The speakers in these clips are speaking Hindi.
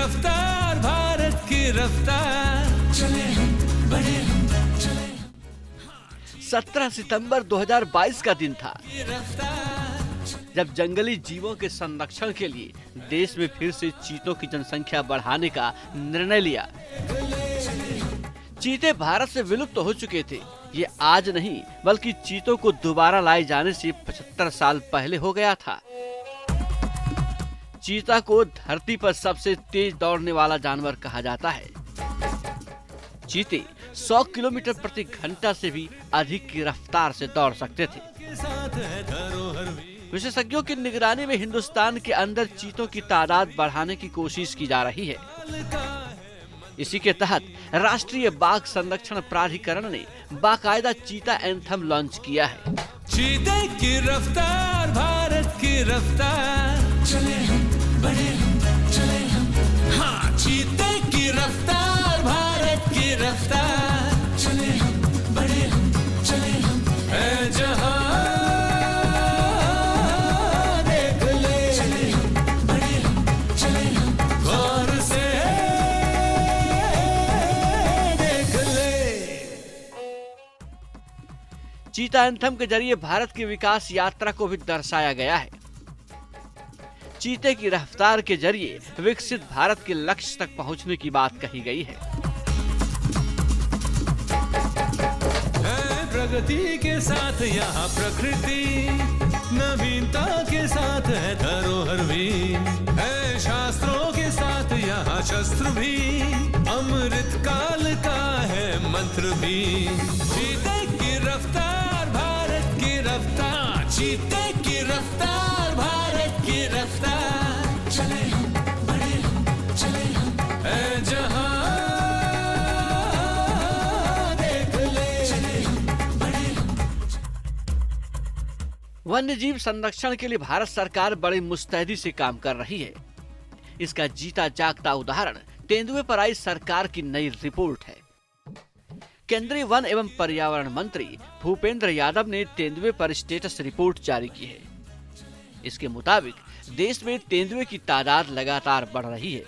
रफ्तार, भारत की रफ्तार, चले हम, बढ़े हम, चले हम। 17 सितंबर 2022 का दिन था जब जंगली जीवों के संरक्षण के लिए देश में फिर से चीतों की जनसंख्या बढ़ाने का निर्णय लिया। चीते भारत से विलुप्त हो चुके थे। ये आज नहीं बल्कि चीतों को दोबारा लाए जाने से 75 साल पहले हो गया था। चीता को धरती पर सबसे तेज दौड़ने वाला जानवर कहा जाता है। चीते 100 किलोमीटर प्रति घंटा से भी अधिक की रफ्तार से दौड़ सकते थे। विशेषज्ञों की निगरानी में हिंदुस्तान के अंदर चीतों की तादाद बढ़ाने की कोशिश की जा रही है। इसी के तहत राष्ट्रीय बाघ संरक्षण प्राधिकरण ने बाकायदा चीता एंथम लॉन्च किया है। चीते की रफ्तार, भारत की रफ्तार, चले हम, बढ़े हम, चले हम। हाँ, चीते की रफ्तार, भारत की रफ्तार, चले हम, बढ़े हम, चले हम। ऐ जहां देख ले, चले हम, बढ़े हम, चले हम। गौर से देख ले। चीता एंथम के जरिए भारत की विकास यात्रा को भी दर्शाया गया है। चीते की रफ्तार के जरिए विकसित भारत के लक्ष्य तक पहुंचने की बात कही गई है। प्रगति के साथ यहाँ प्रकृति, नवीनता के साथ है धरोहर भी, है शास्त्रों के साथ यहाँ शस्त्र भी, अमृत काल का है मंत्र भी। चीते की रफ्तार, भारत की रफ्तार, चीते की रफ्तार, भारत की रफ्तार, चले हम, बढ़े हम, चले हम। ऐ जहां देख ले, चले हम, बढ़े हम। वन्यजीव संरक्षण के लिए भारत सरकार बड़ी मुस्तैदी से काम कर रही है। इसका जीता जागता उदाहरण तेंदुए पर आई सरकार की नई रिपोर्ट है। केंद्रीय वन एवं पर्यावरण मंत्री भूपेंद्र यादव ने तेंदुए पर स्टेटस रिपोर्ट जारी की है। इसके मुताबिक देश में तेंदुए की तादाद लगातार बढ़ रही है।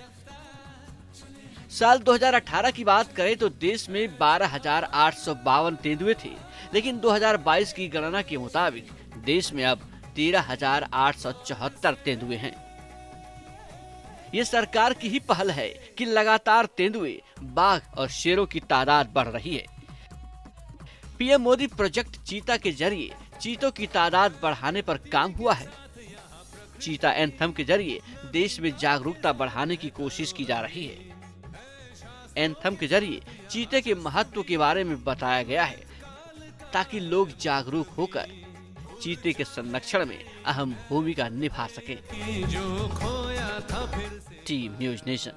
साल 2018 की बात करें तो देश में 12,852 तेंदुए थे, लेकिन 2022 की गणना के मुताबिक देश में अब 13,874 तेंदुए हैं। ये सरकार की ही पहल है कि लगातार तेंदुए, बाघ और शेरों की तादाद बढ़ रही है। पीएम मोदी प्रोजेक्ट चीता के जरिए चीतों की तादाद बढ़ाने पर काम हुआ है। चीता एंथम के जरिए देश में जागरूकता बढ़ाने की कोशिश की जा रही है। एंथम के जरिए चीते के महत्व के बारे में बताया गया है ताकि लोग जागरूक होकर चीते के संरक्षण में अहम भूमिका निभा सकें। Team news nation.